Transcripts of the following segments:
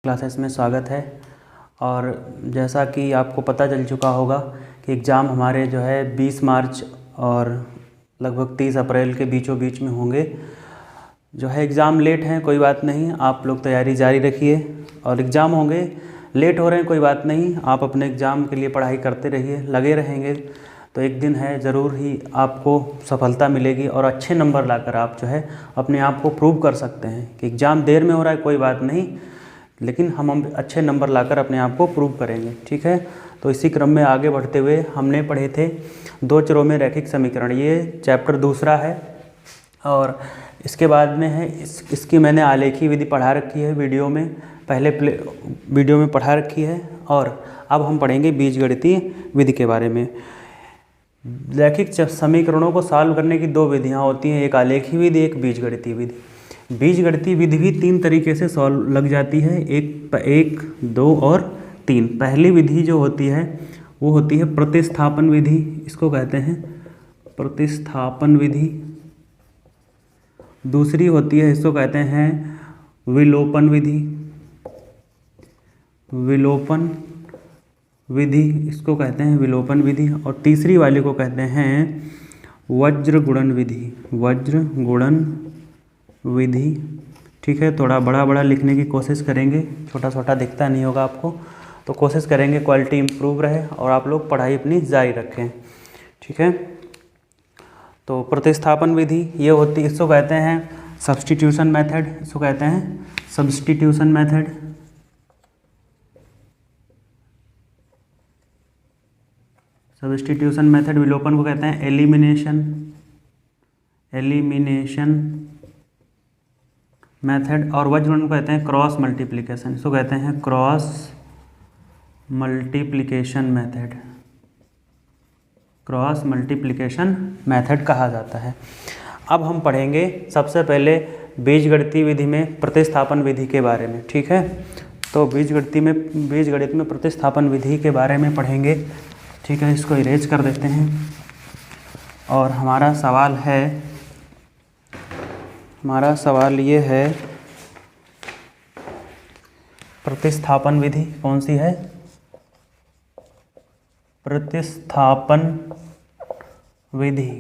Classes में स्वागत है। और जैसा कि आपको पता चल चुका होगा कि एग्ज़ाम हमारे जो है 20 मार्च और लगभग 30 अप्रैल के बीचों बीच में होंगे। जो है एग्ज़ाम लेट हैं, कोई बात नहीं, आप लोग तैयारी जारी रखिए। और एग्ज़ाम होंगे, लेट हो रहे हैं, कोई बात नहीं, आप अपने एग्ज़ाम के लिए पढ़ाई करते रहिए, लगे रहेंगे तो एक दिन है ज़रूर ही आपको सफलता मिलेगी और अच्छे नंबर लाकर आप जो है अपने आप को प्रूव कर सकते हैं कि एग्ज़ाम देर में हो रहा है कोई बात नहीं, लेकिन हम अच्छे नंबर लाकर अपने आप को प्रूव करेंगे। ठीक है, तो इसी क्रम में आगे बढ़ते हुए हमने पढ़े थे दो चरों में रैखिक समीकरण, ये चैप्टर दूसरा है। और इसके बाद में है इसकी मैंने आलेखी विधि पढ़ा रखी है वीडियो में, पहले वीडियो में पढ़ा रखी है। और अब हम पढ़ेंगे बीजगणितीय विधि के बारे में। रैखिक समीकरणों को सॉल्व करने की दो विधियां होती हैं, एक आलेखी विधि, एक बीजगणितीय विधि। बीजगणितीय विधि भी तीन तरीके से सॉल्व लग जाती है, एक, दो और तीन। पहली विधि जो होती है वो होती है प्रतिस्थापन विधि, इसको कहते हैं प्रतिस्थापन विधि। दूसरी होती है, इसको कहते हैं विलोपन विधि, विलोपन विधि, इसको कहते हैं विलोपन विधि। और तीसरी वाली को कहते हैं वज्र गुणन विधि, वज्र गुणन विधि। ठीक है, थोड़ा बड़ा बड़ा लिखने की कोशिश करेंगे, छोटा छोटा दिखता नहीं होगा आपको, तो कोशिश करेंगे क्वालिटी इम्प्रूव रहे और आप लोग पढ़ाई अपनी जारी रखें। ठीक है, तो प्रतिस्थापन विधि ये होती है, इसको कहते हैं सब्स्टिट्यूशन मेथड, इसको कहते हैं सब्स्टिट्यूशन मेथड। Substitution method. विलोपन को कहते हैं एलिमिनेशन, एलिमिनेशन मेथड। और वज्रगुणन को कहते हैं क्रॉस मल्टीप्लिकेशन, इसको कहते हैं cross multiplication method, cross multiplication method कहा जाता है। अब हम पढ़ेंगे सबसे पहले बीजगणितीय विधि में प्रतिस्थापन विधि के बारे में। ठीक है, तो बीजगणित में प्रतिस्थापन विधि के बारे में पढ़ेंगे। ठीक है, इसको इरेज कर देते हैं। और हमारा सवाल ये है प्रतिस्थापन विधि कौन सी है? प्रतिस्थापन विधि,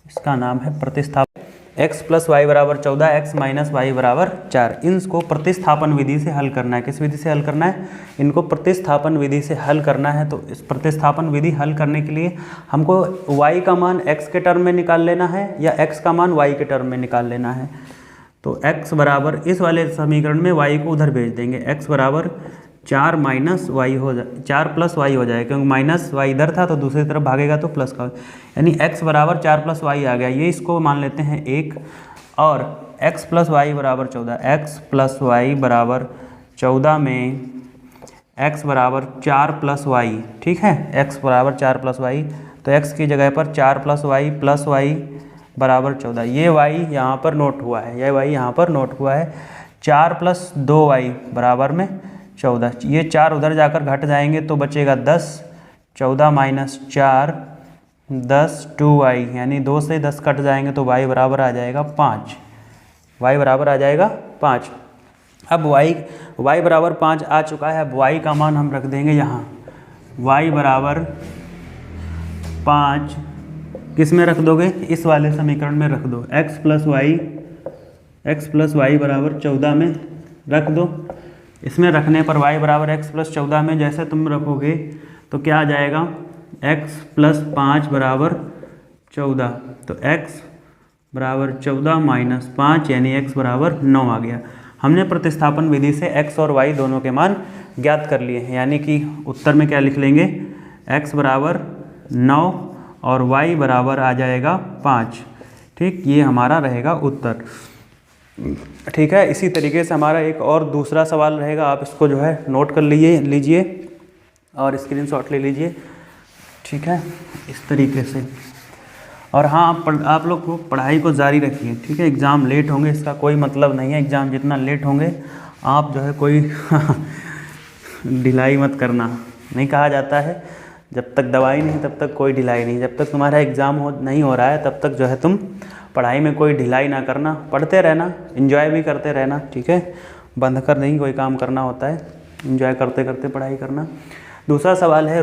इसका नाम है प्रतिस्थापन। x + y = 14, x - y = 4। इनको प्रतिस्थापन विधि से हल करना है। किस विधि से हल करना है? इनको प्रतिस्थापन विधि से हल करना है। तो इस प्रतिस्थापन विधि हल करने के लिए हमको y का मान x के टर्म में निकाल लेना है या x का मान y के टर्म में निकाल लेना है। तो x बराबर, इस वाले समीकरण में y को उधर भेज देंगे, x बराबर 4 - y हो जाए, 4 + y हो जाए, क्योंकि -y इधर था तो दूसरी तरफ भागेगा तो प्लस का, यानी x बराबर 4 + y आ गया। ये इसको मान लेते हैं 1। और x + y = 14, x + y = 14 में x बराबर 4 + y। ठीक है, x बराबर 4 + y, तो x की जगह पर 4 + y = 14। ये y यहाँ पर नोट हुआ है, यह y यहाँ पर नोट हुआ है। 4 + 2y बराबर में 14, ये 4 उधर जाकर घट जाएंगे तो बचेगा 10, 14 - 4 10, 2y, यानी 2 से 10 कट जाएंगे तो y बराबर आ जाएगा 5, y बराबर आ जाएगा 5। अब y बराबर 5 आ चुका है। अब y का मान हम रख देंगे यहाँ, y बराबर 5 किस में रख दोगे? इस वाले समीकरण में रख दो, x + y = 14 में रख दो। इसमें रखने पर y बराबर x + 14 में जैसे तुम रखोगे तो क्या आ जाएगा? x + 5 = 14, तो x बराबर 14 - 5, यानी x बराबर 9 आ गया। हमने प्रतिस्थापन विधि से x और y दोनों के मान ज्ञात कर लिए हैं, यानी कि उत्तर में क्या लिख लेंगे? x बराबर 9 और y बराबर आ जाएगा 5। ठीक, ये हमारा रहेगा उत्तर। ठीक है, इसी तरीके से हमारा एक और दूसरा सवाल रहेगा, आप इसको जो है नोट कर लीजिए और स्क्रीनशॉट ले लीजिए। ठीक है, इस तरीके से। और हाँ, आप लोग को पढ़ाई को जारी रखिए। ठीक है, एग्ज़ाम लेट होंगे इसका कोई मतलब नहीं है, एग्ज़ाम जितना लेट होंगे आप जो है कोई ढिलाई मत करना, नहीं कहा जाता है जब तक दवाई नहीं तब तक कोई ढिलाई नहीं। जब तक तुम्हारा एग्ज़ाम नहीं हो रहा है तब तक जो है तुम पढ़ाई में कोई ढिलाई ना करना, पढ़ते रहना, एंजॉय भी करते रहना। ठीक है, बंद कर नहीं कोई काम करना होता है, एंजॉय करते करते पढ़ाई करना। दूसरा सवाल है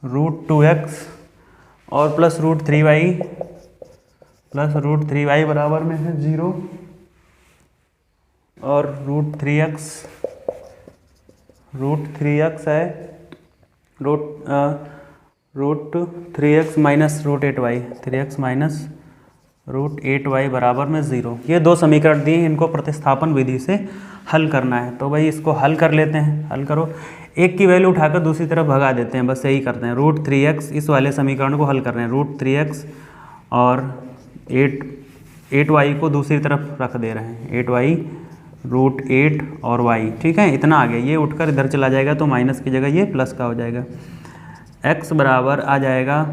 √2x और प्लस √3y बराबर में है 0 और √3x है √3x minus √8y 3x minus √8y बराबर में 0। ये दो समीकरण दिए हैं, इनको प्रतिस्थापन विधि से हल करना है। तो भाई इसको हल कर लेते हैं। हल करो, एक की वैल्यू उठाकर दूसरी तरफ भगा देते हैं, बस यही करते हैं। √3x इस वाले समीकरण को हल कर रहे हैं, √3x और 8y को दूसरी तरफ रख दे रहे हैं, 8y √8 और y, ठीक है। इतना आ गया, ये उठकर इधर चला जाएगा तो माइनस की जगह ये प्लस का हो जाएगा। x बराबर आ जाएगा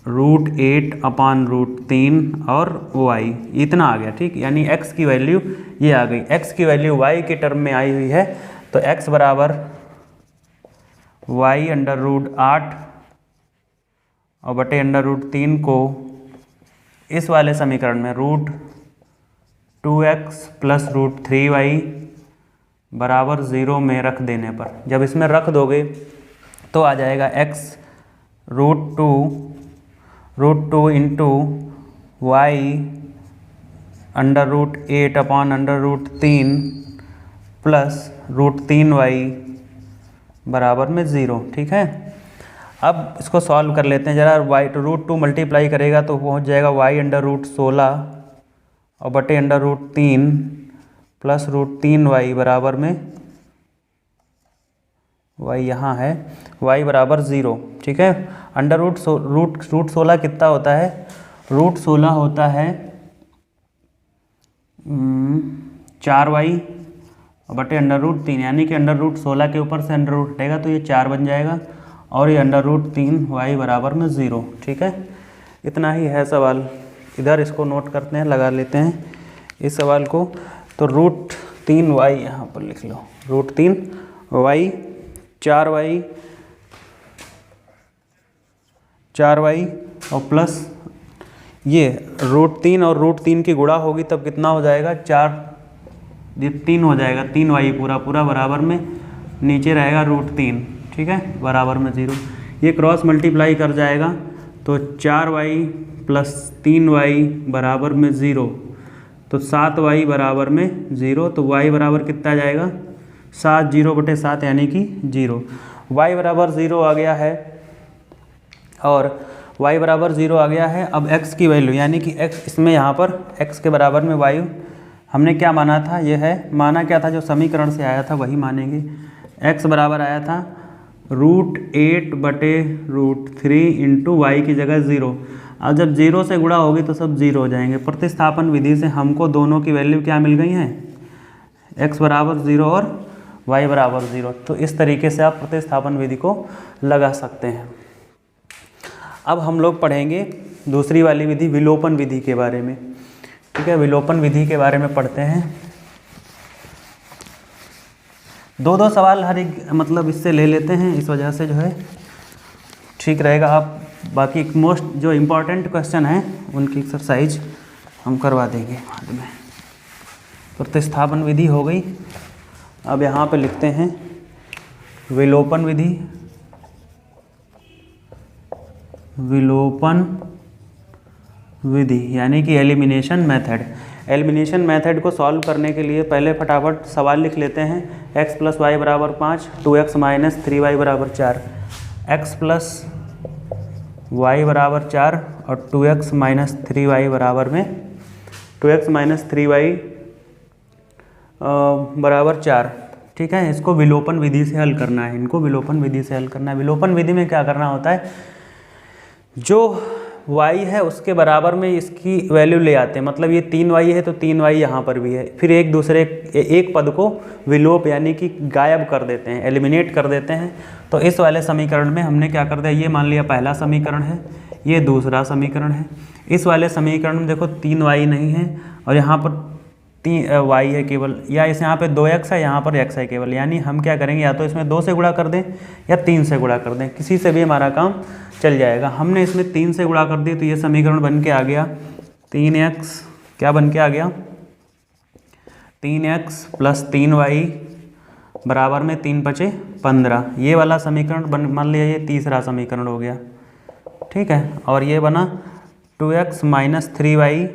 √8/√3 और y, इतना आ गया, ठीक। यानी x की वैल्यू ये आ गई, x की वैल्यू y के टर्म में आई हुई है, तो x बराबर y√8 और बटे √3 को इस वाले समीकरण में √2x प्लस √3y बराबर 0 में रख देने पर, जब इसमें रख दोगे तो आ जाएगा x √2 into y √8/√3 plus √3y बराबर में 0, ठीक है। अब इसको सॉल्व कर लेते हैं ज़रा। √2 मल्टीप्लाई करेगा तो पहुंच जाएगा y√16 और बटे √3 प्लस √3y बराबर में, y यहाँ है, y बराबर 0, ठीक है। √16 कितना होता है? √16 होता है 4y और बटे √3, यानी कि √16 के ऊपर से √ हटेगा तो ये 4 बन जाएगा और ये √3y बराबर में 0, ठीक है। इतना ही है सवाल। इधर इसको नोट करते हैं, लगा लेते हैं इस सवाल को। तो √3y यहाँ पर लिख लो, √3y 4y और प्लस ये √3 और √3 की गुणा होगी तब कितना हो जाएगा? 4 ये 3 हो जाएगा, 3y पूरा बराबर में नीचे रहेगा √3, ठीक है, बराबर में 0। ये क्रॉस मल्टीप्लाई कर जाएगा तो 4y प्लस 3y बराबर में 0, तो 7y बराबर में 0, तो y बराबर कितना जाएगा? 7 0 बटे 7 यानी कि 0। y बराबर 0 आ गया है और y बराबर 0 आ गया है। अब x की वैल्यू यानी कि x, इसमें यहाँ पर x के बराबर में y हमने क्या माना था? ये है, माना क्या था? जो समीकरण से आया था वही मानेंगे। x बराबर आया था √8/√3 इंटू वाई की जगह 0। अब जब 0 से गुणा होगी तो सब 0 हो जाएंगे। प्रतिस्थापन विधि से हमको दोनों की वैल्यू क्या मिल गई हैं? x बराबर 0 और y बराबर 0। तो इस तरीके से आप प्रतिस्थापन विधि को लगा सकते हैं। अब हम लोग पढ़ेंगे दूसरी वाली विधि, विलोपन विधि के बारे में, ठीक है। विलोपन विधि के बारे में पढ़ते हैं। 2-2 सवाल हर एक मतलब इससे ले लेते हैं, इस वजह से जो है ठीक रहेगा। आप बाकी मोस्ट जो इम्पोर्टेंट क्वेश्चन हैं उनकी एक्सरसाइज हम करवा देंगे बाद में। प्रतिस्थापन विधि हो गई। अब यहाँ पे लिखते हैं विलोपन विधि। विलोपन विधि यानी कि एलिमिनेशन मेथड। एलिमिनेशन मेथड को सॉल्व करने के लिए पहले फटाफट सवाल लिख लेते हैं। x प्लस वाई बराबर 5, 2x माइनस 3y बराबर 4, x प्लस वाई बराबर 4 और 2x माइनस 3y बराबर में 2x माइनस 3y बराबर 4, ठीक है। इसको विलोपन विधि से हल करना है, इनको विलोपन विधि से हल करना है। विलोपन विधि में क्या करना होता है? जो y है उसके बराबर में इसकी वैल्यू ले आते हैं। मतलब ये 3y है तो 3y यहाँ पर भी है, फिर एक पद को विलोप यानी कि गायब कर देते हैं, एलिमिनेट कर देते हैं। तो इस वाले समीकरण में हमने क्या कर दिया? ये मान लिया पहला समीकरण है, ये दूसरा समीकरण है। इस वाले समीकरण में देखो 3y नहीं है और यहाँ पर y है केवल, या इस यहाँ पे 2x है, यहाँ पर x है केवल। यानी हम क्या करेंगे? या तो इसमें 2 से गुणा कर दें या 3 से गुणा कर दें, किसी से भी हमारा काम चल जाएगा। हमने इसमें 3 से गुणा कर दी तो ये समीकरण बन के आ गया 3x, क्या बन के आ गया? 3x प्लस 3y बराबर में 3 × 5 = 15। ये वाला समीकरण मान लिया ये तीसरा समीकरण हो गया, ठीक है। और ये बना 2x - 3y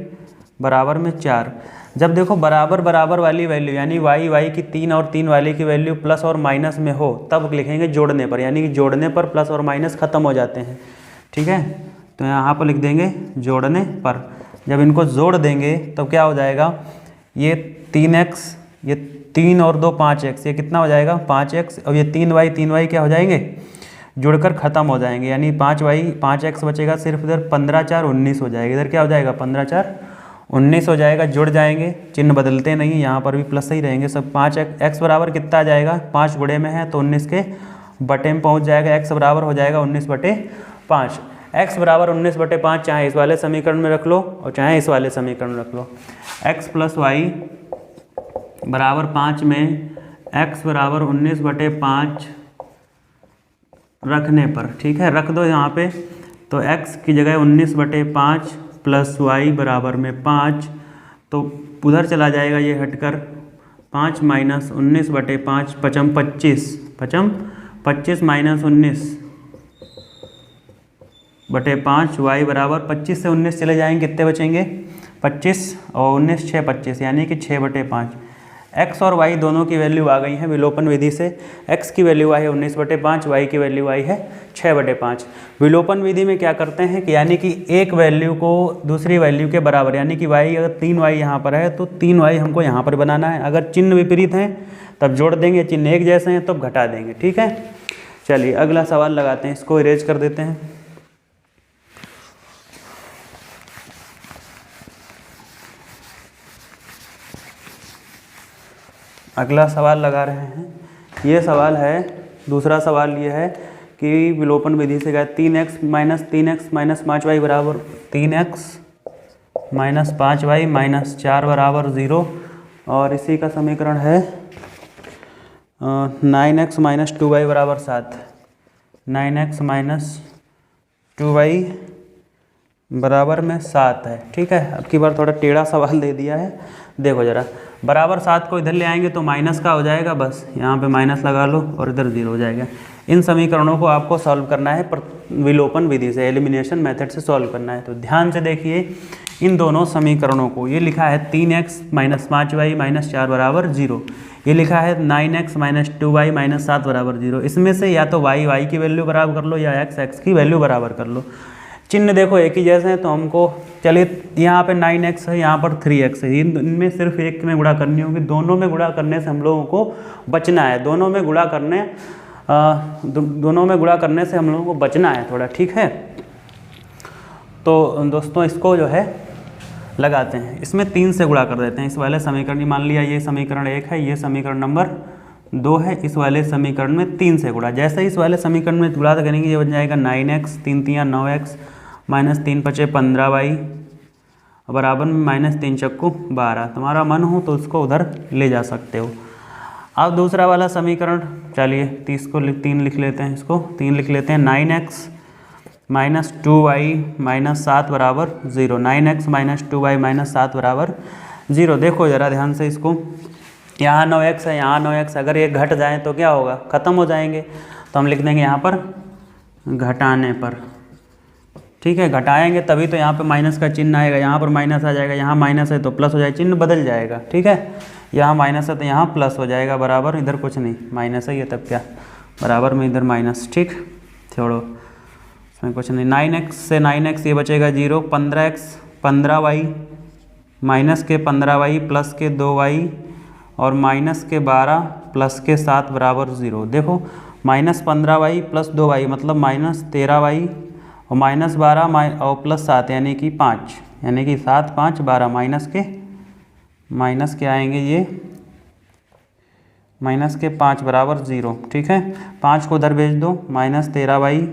बराबर में 4। जब देखो बराबर बराबर वाली वैल्यू यानी y की 3 और 3 वाले की वैल्यू प्लस और माइनस में हो तब लिखेंगे जोड़ने पर, यानी कि जोड़ने पर प्लस और माइनस ख़त्म हो जाते हैं, ठीक है। तो यहाँ पर लिख देंगे जोड़ने पर। जब इनको जोड़ देंगे तब क्या हो जाएगा, ये 3x, ये 3 और 2 5x, ये कितना हो जाएगा 5x, और ये 3y क्या हो जाएंगे, जुड़कर ख़त्म हो जाएंगे, यानी 5x बचेगा सिर्फ। इधर 15 × 4 = 19 हो जाएगा, इधर क्या हो जाएगा 15 × 4 = 19 हो जाएगा। जुड़ जाएंगे, चिन्ह बदलते नहीं, यहाँ पर भी प्लस ही रहेंगे सब। 5x बराबर कितना आ जाएगा, 5 गुणे में है तो 19 के बटे में पहुँच जाएगा। x बराबर हो जाएगा 19/5। x बराबर 19/5 चाहे इस वाले समीकरण में रख लो और चाहे इस वाले समीकरण में रख लो। x + y बराबर 5 में x बराबर 19/5 रखने पर, ठीक है, रख दो यहाँ पे। तो x की जगह 19/5 प्लस y बराबर में 5, तो उधर चला जाएगा ये हटकर। 5 - 19/5 = 25, 25 - 19/5 y बराबर 25 से 19 चले जाएंगे, कितने बचेंगे 25 और 19 6 25, यानी कि 6/5। x और y दोनों की वैल्यू आ गई है विलोपन विधि से। x की वैल्यू आई है 19/5, y की वैल्यू आई है 6/5। विलोपन विधि में क्या करते हैं कि यानी कि एक वैल्यू को दूसरी वैल्यू के बराबर, यानी कि y अगर 3y यहाँ पर है तो 3y हमको यहाँ पर बनाना है। अगर चिन्ह विपरीत हैं तब जोड़ देंगे, चिन्ह एक जैसे हैं तब घटा देंगे, ठीक है। चलिए अगला सवाल लगाते हैं, इसको इरेज कर देते हैं। अगला सवाल लगा रहे हैं, ये सवाल है, दूसरा सवाल ये है कि विलोपन विधि से गया 3x - 5y बराबर 3x - 5y - 4 बराबर 0। और इसी का समीकरण है 9x - 2y बराबर 7। 9x - 2y बराबर में 7 है, ठीक है। अब की बार थोड़ा टेढ़ा सवाल दे दिया है, देखो ज़रा। बराबर 7 को इधर ले आएंगे तो माइनस का हो जाएगा, बस यहाँ पे माइनस लगा लो और इधर 0 हो जाएगा। इन समीकरणों को आपको सॉल्व करना है विलोपन विधि से, एलिमिनेशन मेथड से सॉल्व करना है। तो ध्यान से देखिए इन दोनों समीकरणों को। ये लिखा है 3x - 5y - 4 बराबर 0। ये लिखा है 9x - 2y - 7 बराबर 0। इसमें से या तो y की वैल्यू बराबर कर लो या x की वैल्यू बराबर कर लो। चिन्ह देखो एक ही जैसे हैं तो हमको, चलिए यहाँ पे 9x है, यहाँ पर 3x है, इनमें सिर्फ एक में गुणा करनी होगी। दोनों में गुणा करने से हम लोगों को बचना है, दोनों में गुणा करने से हम लोगों को बचना है थोड़ा, ठीक है। तो दोस्तों इसको जो है लगाते हैं, इसमें 3 से गुणा कर देते हैं। इस वाले समीकरण, मान लिया ये समीकरण 1 है, ये समीकरण नंबर 2 है, इस वाले समीकरण में 3 से गुणा। जैसे ही इस वाले समीकरण में गुणा करेंगे ये बन जाएगा 9x, 3 × 3 = 9x -3 × 5 = 15y बराबर में -3 × 4 = 12। तुम्हारा मन हो तो उसको उधर ले जा सकते हो। अब दूसरा वाला समीकरण, चलिए 30 को 3 लिख लेते हैं, इसको 3 लिख लेते हैं। 9x - 2y - 7 बराबर 0। 9x - 2y - 7 बराबर 0। देखो ज़रा ध्यान से इसको, यहाँ 9x है, यहाँ 9x, अगर ये घट जाए तो क्या होगा, ख़त्म हो जाएंगे। तो हम लिख देंगे यहाँ पर घटाने पर, ठीक है। घटाएंगे तभी तो यहाँ पे माइनस का चिन्ह आएगा, यहाँ पर माइनस आ जाएगा, यहाँ माइनस है तो प्लस हो जाएगा, चिन्ह बदल जाएगा, ठीक है। यहाँ माइनस है तो यहाँ प्लस हो जाएगा, बराबर इधर कुछ नहीं, माइनस है ये तब क्या, बराबर में इधर माइनस, ठीक, छोड़ो इसमें कुछ नहीं। 9x से 9x ये बचेगा 0। 15x 15y माइनस के 15y प्लस के 2y और माइनस के 12 प्लस के 7 बराबर 0। देखो -15y प्लस 2y मतलब -13y और -12 और प्लस 7 यानी कि 5, यानी कि 7 5 12, माइनस के आएंगे ये -5 बराबर 0, ठीक है। 5 को उधर भेज दो, -13y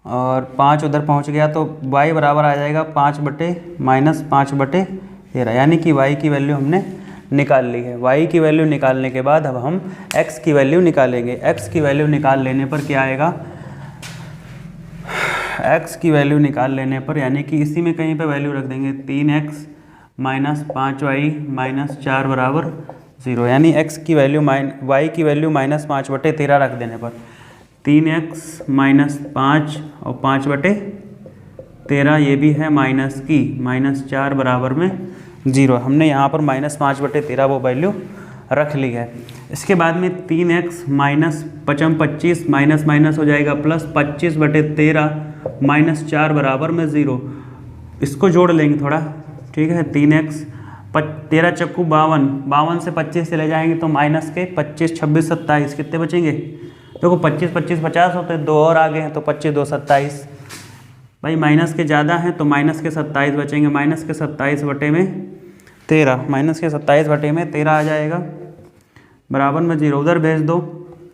और 5 उधर पहुंच गया तो y बराबर आ जाएगा 5/-13, यानी कि y की वैल्यू हमने निकाल ली है। y की वैल्यू निकालने के बाद अब हम x की वैल्यू निकालेंगे। x की वैल्यू निकाल लेने पर क्या आएगा, x की वैल्यू निकाल लेने पर, यानी कि इसी में कहीं पे वैल्यू रख देंगे 3x माइनस 5y माइनस 4 बराबर 0, यानी x की वैल्यू y की वैल्यू -5/13 रख देने पर 3x माइनस 5 और 5/13, ये भी है माइनस की -4 बराबर में 0। हमने यहाँ पर -5/13 वो वैल्यू रख ली है। इसके बाद में 3x माइनस 25 माइनस माइनस हो जाएगा प्लस 25/13 -4 बराबर में 0। इसको जोड़ लेंगे थोड़ा, ठीक है। 3x 13 चक्कू 52, 52 से 25 चले जाएंगे तो माइनस के 25 26 27 कितने बचेंगे? देखो 25 25 50 होते हैं, 2 और आगे हैं तो 25 2 27। भाई माइनस के ज़्यादा हैं तो माइनस के 27 बचेंगे, माइनस के 27/13, माइनस के 27/13 आ जाएगा बराबर में 0। उधर भेज दो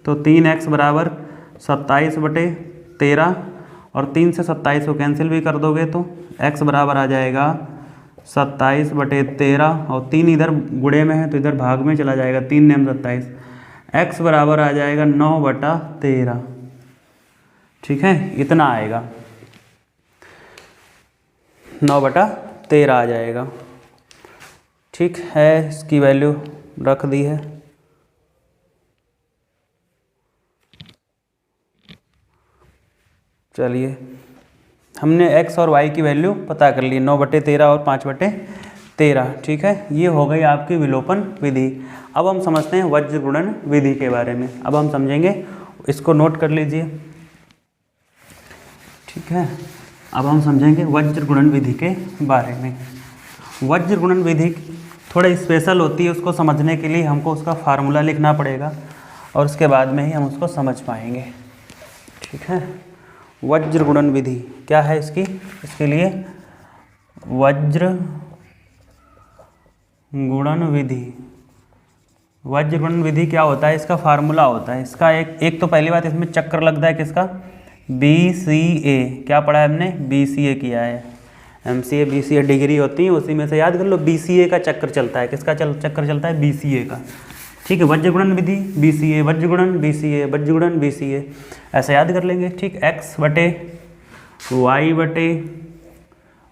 तो 3x बराबर 27/13 और 3 से 27 को कैंसिल भी कर दोगे तो x बराबर आ जाएगा 27/13 और 3 इधर गुणे में है तो इधर भाग में चला जाएगा, 3 नेम 27, x बराबर आ जाएगा 9/13। ठीक है, इतना आएगा 9/13 आ जाएगा। ठीक है, इसकी वैल्यू रख दी है। चलिए, हमने x और y की वैल्यू पता कर ली, 9/13 और 5/13। ठीक है, ये हो गई आपकी विलोपन विधि। अब हम समझते हैं वज्र गुणन विधि के बारे में। अब हम समझेंगे, इसको नोट कर लीजिए। ठीक है, अब हम समझेंगे वज्र गुणन विधि के बारे में। वज्र गुणन विधि थोड़ा स्पेशल होती है, उसको समझने के लिए हमको उसका फार्मूला लिखना पड़ेगा और उसके बाद में ही हम उसको समझ पाएंगे। ठीक है, वज्र गुणन विधि क्या है इसकी? इसके लिए वज्र गुणन विधि, वज्र गुणन विधि क्या होता है? इसका फार्मूला होता है इसका एक तो पहली बात इसमें चक्र लगता है किसका? BCA। क्या पढ़ा है हमने? BCA किया है। MCA BCA डिग्री होती है, उसी में से याद कर लो। BCA का चक्र चलता है, किसका चक्कर चलता है? BCA का। ठीक है, वज्र गुणन विधि BCA, वज्र गुणन BCA, वज्र गुणन BCA, ऐसे याद कर लेंगे। ठीक, x बटे y बटे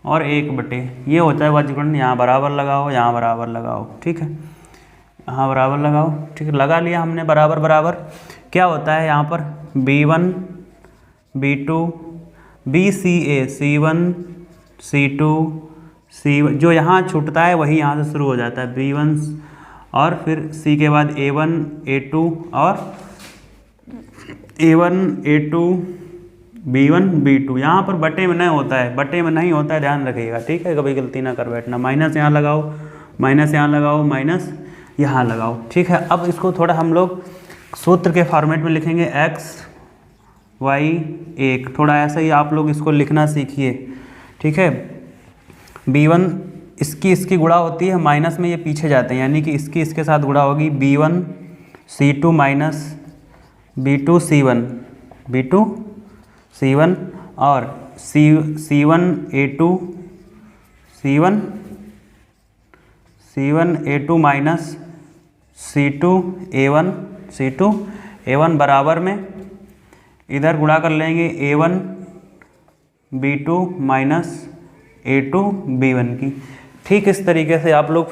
और 1/, ये होता है वज्र गुणन। यहाँ बराबर लगाओ, यहाँ बराबर लगाओ। ठीक है, यहाँ बराबर लगाओ। ठीक है, लगा लिया हमने बराबर बराबर। क्या होता है यहाँ पर? B1 B2 BCA C1 C2 C1, जो यहाँ छूटता है वही यहाँ से शुरू हो जाता है, B1 और फिर C के बाद A1 A2 और A1 A2 B1 B2। यहाँ पर बटे में नहीं होता है, बटे में नहीं होता है, ध्यान रखिएगा। ठीक है, कभी गलती ना कर बैठना। माइनस यहाँ लगाओ, माइनस यहाँ लगाओ, माइनस यहाँ लगाओ। ठीक है, अब इसको थोड़ा हम लोग सूत्र के फॉर्मेट में लिखेंगे। x y 1, थोड़ा ऐसा ही आप लोग इसको लिखना सीखिए। ठीक है, B1 इसकी गुणा होती है, माइनस में ये पीछे जाते हैं, यानी कि इसके साथ गुणा होगी। B1 C2 minus B2 C1, B2 C1 और C1 A2 C1 A2 minus C2 A1 बराबर में इधर गुणा कर लेंगे A1 B2 minus A2 B1 की। ठीक इस तरीके से आप लोग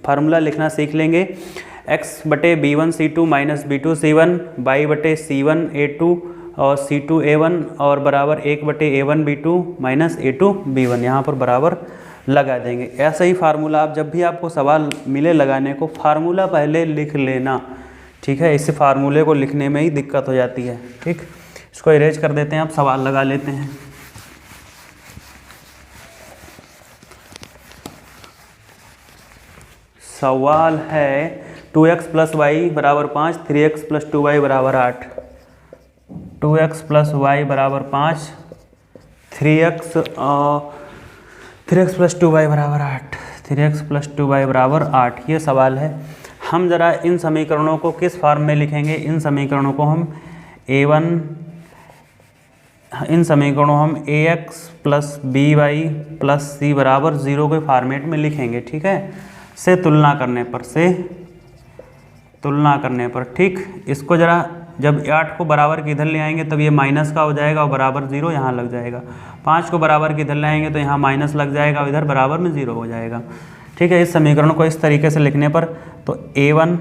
फार्मूला लिखना सीख लेंगे। x बटे B1 C2 minus B2 C1, y बटे C1 A2 और C2 A1 और बराबर 1 बटे A1 B2 minus A2 B1, यहाँ पर बराबर लगा देंगे। ऐसा ही फार्मूला आप जब भी आपको सवाल मिले लगाने को, फार्मूला पहले लिख लेना। ठीक है, इस फार्मूले को लिखने में ही दिक्कत हो जाती है। ठीक, इसको इरेज कर देते हैं, अब सवाल लगा लेते हैं। सवाल है 2x प्लस वाई बराबर 5, 3x प्लस 2y बराबर 8। 2x प्लस वाई बराबर 5, 3x प्लस 2y बराबर 8, 3x प्लस 2y बराबर 8, ये सवाल है। हम ज़रा इन समीकरणों को किस फॉर्म में लिखेंगे? इन समीकरणों को हम ax plus by plus c बराबर 0 के फॉर्मेट में लिखेंगे। ठीक है, से तुलना करने पर। ठीक, इसको ज़रा जब 8 को बराबर के इधर ले आएंगे तब ये माइनस का हो जाएगा और बराबर 0 यहाँ लग जाएगा। 5 को बराबर के इधर ले आएंगे तो यहाँ माइनस लग जाएगा और इधर बराबर में 0 हो जाएगा। ठीक है, इस समीकरण को इस तरीके से लिखने पर तो a1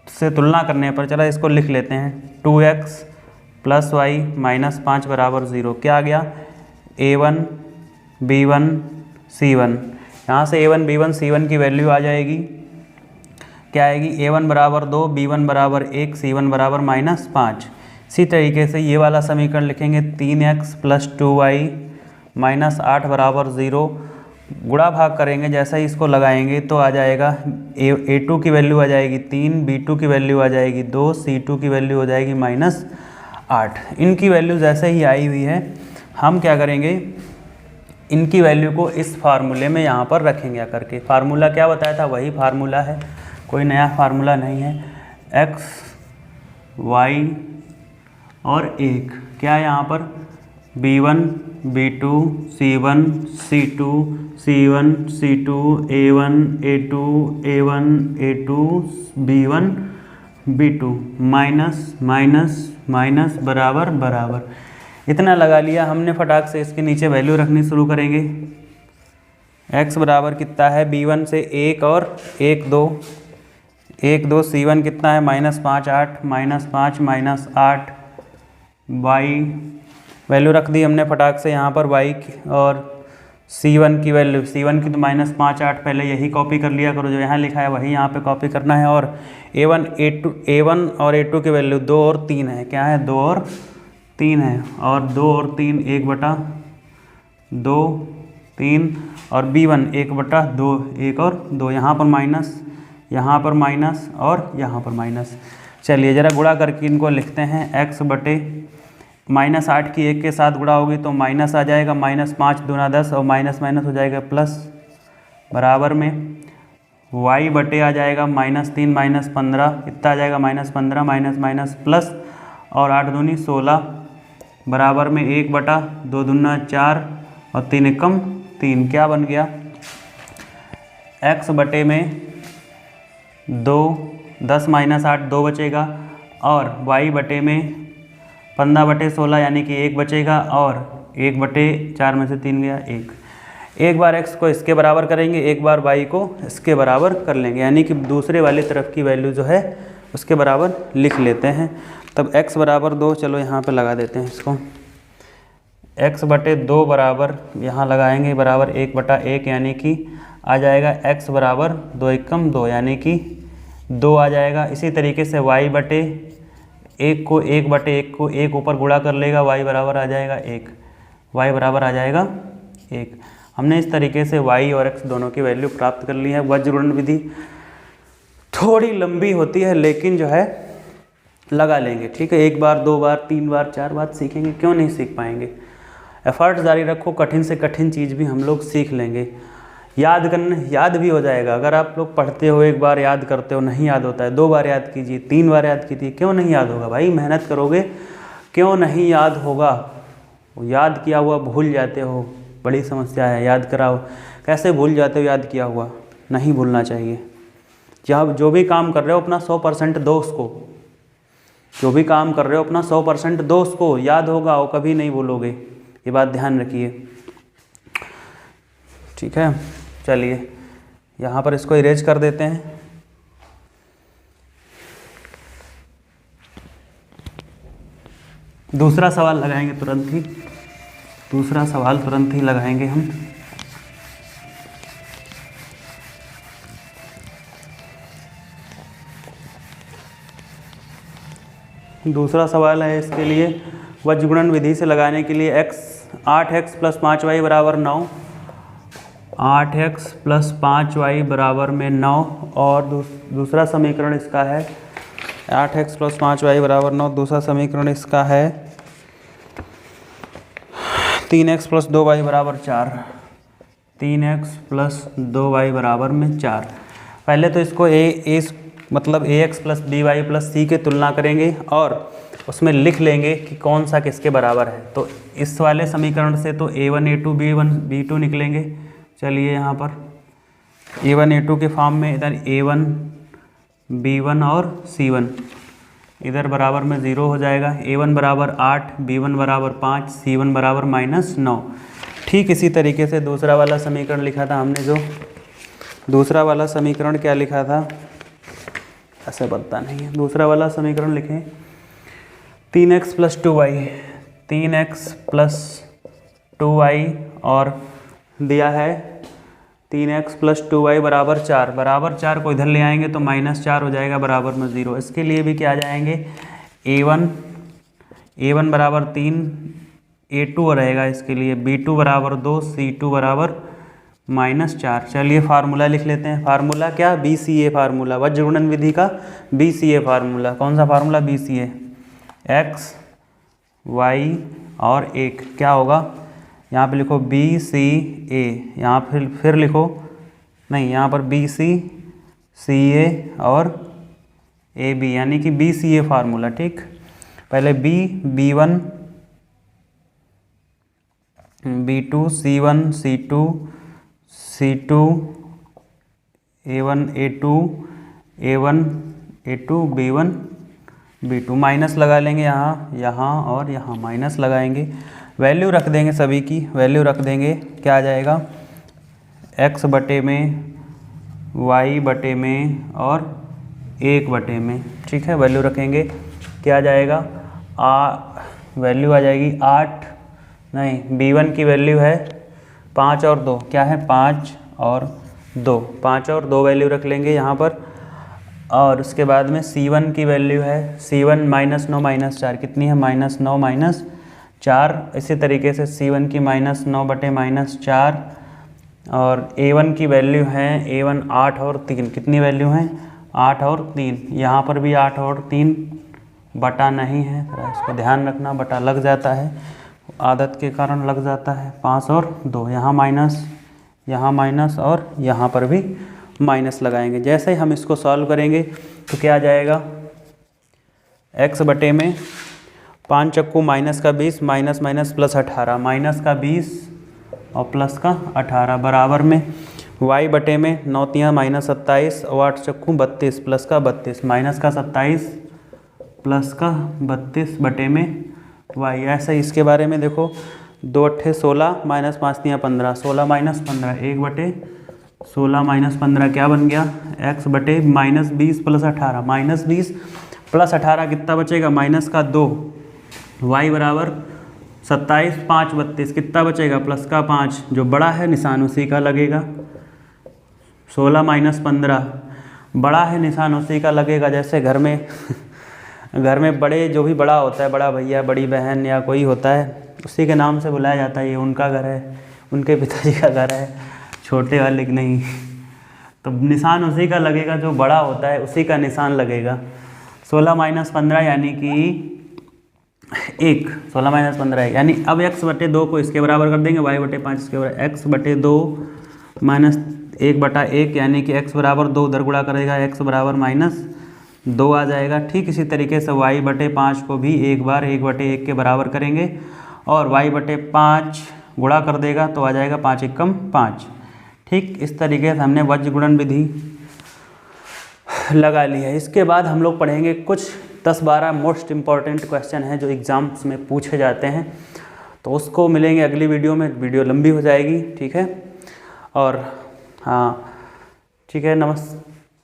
से तुलना करने पर, चला इसको लिख लेते हैं, 2x + y - 5 बराबर 0। क्या आ गया? a1 b1 c1। यहाँ से a1 b1 c1 की वैल्यू आ जाएगी, क्या आएगी? a1 बराबर 2, b1 बराबर 1, c1 बराबर -5। इसी तरीके से ये वाला समीकरण लिखेंगे, 3x + 2y - 8 बराबर 0। गुणा भाग करेंगे, जैसा ही इसको लगाएंगे तो आ जाएगा a2 की वैल्यू आ जाएगी 3, b2 की वैल्यू आ जाएगी 2, c2 की वैल्यू हो जाएगी -8। इनकी वैल्यू जैसे ही आई हुई है, हम क्या करेंगे, इनकी वैल्यू को इस फार्मूले में यहाँ पर रखेंगे आकर के। फार्मूला क्या बताया था? वही फार्मूला है, कोई नया फार्मूला नहीं है। x y और 1 क्या है यहाँ पर? b1 b2 c1 c2 c1 c2 a1 a2 a1 a2 b1 b2 minus बराबर बराबर। इतना लगा लिया हमने। फटाक से इसके नीचे वैल्यू रखनी शुरू करेंगे। x बराबर कितना है? b1 से 1 और 1 2, 1 2 c1 कितना है? -5 8 -5 -8 y वैल्यू रख दी हमने फटाक से यहाँ पर y की, और c1 की वैल्यू, c1 की तो -5 8 पहले यही कॉपी कर लिया करो, जो यहाँ लिखा है वही यहाँ पे कॉपी करना है। और a1 और a2 की वैल्यू 2 और 3 है। क्या है? 2 और 3 है। और 2 और 3 1/2 3, और b1 1/2 1 और 2, यहाँ पर माइनस, यहाँ पर माइनस और यहाँ पर माइनस। चलिए ज़रा गुणा करके इनको लिखते हैं। x बटे -8 की 1 के साथ गुणा होगी तो माइनस आ जाएगा, -5 दूना 10 और माइनस माइनस हो जाएगा प्लस, बराबर में y बटे आ जाएगा -3 -15, कितना आ जाएगा? -15 माइनस प्लस, और 8 दूनी 16, बराबर में 1/2 दूना 4 और 3 एकम 3। क्या बन गया? x बटे में 2, 10 - 8 2 बचेगा, और y बटे में 15/16 यानी कि 1 बचेगा, और 1/4 में से 3 गया 1। एक बार x को इसके बराबर करेंगे, एक बार y को इसके बराबर कर लेंगे, यानी कि दूसरे वाली तरफ की वैल्यू जो है उसके बराबर लिख लेते हैं। तब x बराबर 2, चलो यहाँ पे लगा देते हैं इसको, x बटे 2 बराबर यहाँ लगाएंगे बराबर 1/1, यानी कि आ जाएगा x बराबर 2 एकम 2, यानी कि 2 आ जाएगा। इसी तरीके से y बटे 1 को 1/1 को 1 ऊपर गुणा कर लेगा, y बराबर आ जाएगा 1, y बराबर आ जाएगा 1। हमने इस तरीके से y और x दोनों की वैल्यू प्राप्त कर ली है। वज्रगुणन विधि थोड़ी लंबी होती है, लेकिन जो है लगा लेंगे। ठीक है, 1 बार 2 बार 3 बार 4 बार सीखेंगे, क्यों नहीं सीख पाएंगे। एफर्ट जारी रखो, कठिन से कठिन चीज़ भी हम लोग सीख लेंगे। याद करने, याद भी हो जाएगा। अगर आप लोग पढ़ते हो, 1 बार याद करते हो, नहीं याद होता है, 2 बार याद कीजिए, 3 बार याद कीजिए, क्यों नहीं याद होगा भाई। मेहनत करोगे, क्यों नहीं याद होगा। याद किया हुआ भूल जाते हो, बड़ी समस्या है। याद कराओ, कैसे भूल जाते हो याद किया हुआ। नहीं भूलना चाहिए। जब जो भी काम कर रहे हो अपना 100% दो उसको, जो भी काम कर रहे हो अपना 100% दो उसको, याद होगा और कभी नहीं भूलोगे। ये बात ध्यान रखिए, ठीक है। चलिए यहाँ पर इसको इरेज कर देते हैं। दूसरा सवाल लगाएंगे तुरंत ही, दूसरा सवाल तुरंत ही लगाएंगे हम। दूसरा सवाल है इसके लिए, वज्रगुणन विधि से लगाने के लिए 8x + 5y बराबर 9, 8x + 5y बराबर में 9। और दूसरा समीकरण इसका है 8x + 5y बराबर 9। दूसरा समीकरण इसका है 3x + 2y बराबर 4, 3x + 2y बराबर में 4। पहले तो इसको मतलब ax + by + c के तुलना करेंगे और उसमें लिख लेंगे कि कौन सा किसके बराबर है। तो इस वाले समीकरण से तो a1 a2 b1 b2 निकलेंगे। चलिए यहाँ पर a1 a2 के फॉर्म में इधर a1 B1 और C1, इधर बराबर में 0 हो जाएगा। A1 बराबर 8, B1 बराबर 5, C1 बराबर -9। ठीक इसी तरीके से दूसरा वाला समीकरण लिखा था हमने, जो दूसरा वाला समीकरण क्या लिखा था, ऐसे बनता नहीं है। दूसरा वाला समीकरण लिखें 3x + 2y, 3x + 2y और दिया है 3x + 2y बराबर 4, बराबर 4 को इधर ले आएंगे तो -4 हो जाएगा, बराबर में 0। इसके लिए भी क्या जाएंगे, a1 बराबर 3, a2 रहेगा इसके लिए, b2 बराबर 2, c2 बराबर -4। चलिए फार्मूला लिख लेते हैं। फार्मूला क्या, BCA फार्मूला, वज्र गुणन विधि का BCA फार्मूला। कौन सा फार्मूला, BCA, x y और 1 क्या होगा, यहाँ पे लिखो BCA, यहाँ फिर लिखो, नहीं यहाँ पर BCA और AB, यानी कि BCA फार्मूला। ठीक, पहले B1 B2 C1 C2 C2 A1 A2 A1 A2 B1 B2, minus लगा लेंगे यहाँ, यहाँ और यहाँ माइनस लगाएंगे, वैल्यू रख देंगे, सभी की वैल्यू रख देंगे। क्या आ जाएगा, x बटे में, y बटे में और 1 बटे में। ठीक है, वैल्यू रखेंगे, क्या आ जाएगा, वैल्यू आ जाएगी 8, नहीं B1 की वैल्यू है 5 और 2, क्या है 5 और 2, 5 और 2 वैल्यू रख लेंगे यहाँ पर। और उसके बाद में C1 की वैल्यू है, C1 -9 -4 कितनी है, -9 -4। इसी तरीके से C1 की -9 बटे -4 और A1 की वैल्यू है, A1 8 और 3, कितनी वैल्यू हैं, 8 और 3। यहाँ पर भी 8 और 3 बटा नहीं है, इसको ध्यान रखना, बटा लग जाता है, आदत के कारण लग जाता है। 5 और 2, यहाँ माइनस और यहाँ पर भी माइनस लगाएंगे। जैसे ही हम इसको सॉल्व करेंगे तो क्या आ जाएगा, x बटे में 5 चक्कू -20, माइनस प्लस 18, -20 और प्लस का 18 बराबर में y बटे में 9 तियाँ -27 और 8 चक्कू 32, प्लस का 32, -27 प्लस का 32 बटे में y। ऐसे ही इसके बारे में देखो, 2 अट्ठे 16, -5 तियाँ 15, 16 - 15, 1 बटे 16 - 15 क्या बन गया, x बटे -20 प्लस 18, -20 प्लस 18 कितना बचेगा, -2, y बराबर 27, 5 32 कितना बचेगा, प्लस का 5, जो बड़ा है निशान उसी का लगेगा। 16 - 15 बड़ा है, निशान उसी का लगेगा। जैसे घर में घर में बड़े, जो भी बड़ा होता है, बड़ा भैया बड़ी बहन या कोई होता है, उसी के नाम से बुलाया जाता है, ये उनका घर है, उनके पिताजी का घर है, छोटे वाले की नहीं। तो निशान उसी का लगेगा, जो बड़ा होता है उसी का निशान लगेगा। 16 - 15 यानी कि 1, 16 - 15 है, यानी अब x बटे 2 को इसके बराबर कर देंगे, y बटे 5 इसके बराबर, x बटे 2 -1 बटा 1 यानी कि x बराबर 2, उधर गुणा करेगा, x बराबर -2 आ जाएगा। ठीक इसी तरीके से y बटे 5 को भी एक बार 1 बटे 1 के बराबर करेंगे और y बटे 5 गुणा कर देगा तो आ जाएगा 5 एकम 5। ठीक इस तरीके से हमने वज्र गुणन विधि लगा ली है। इसके बाद हम लोग पढ़ेंगे कुछ 10-12 मोस्ट इम्पॉर्टेंट क्वेश्चन हैं जो एग्ज़ाम्स में पूछे जाते हैं, तो उसको मिलेंगे अगली वीडियो में। वीडियो लंबी हो जाएगी, ठीक है। और हाँ ठीक है,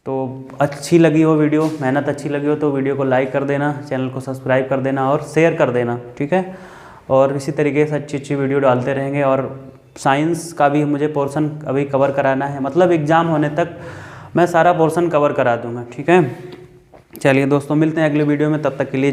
तो अच्छी लगी हो वीडियो, मेहनत अच्छी लगी हो तो वीडियो को लाइक कर देना, चैनल को सब्सक्राइब कर देना और शेयर कर देना, ठीक है। और इसी तरीके से अच्छी वीडियो डालते रहेंगे। और साइंस का भी मुझे पोर्शन अभी कवर कराना है, मतलब एग्ज़ाम होने तक मैं सारा पोर्शन कवर करा दूंगा, ठीक है। चलिए दोस्तों, मिलते हैं अगले वीडियो में, तब तक के लिए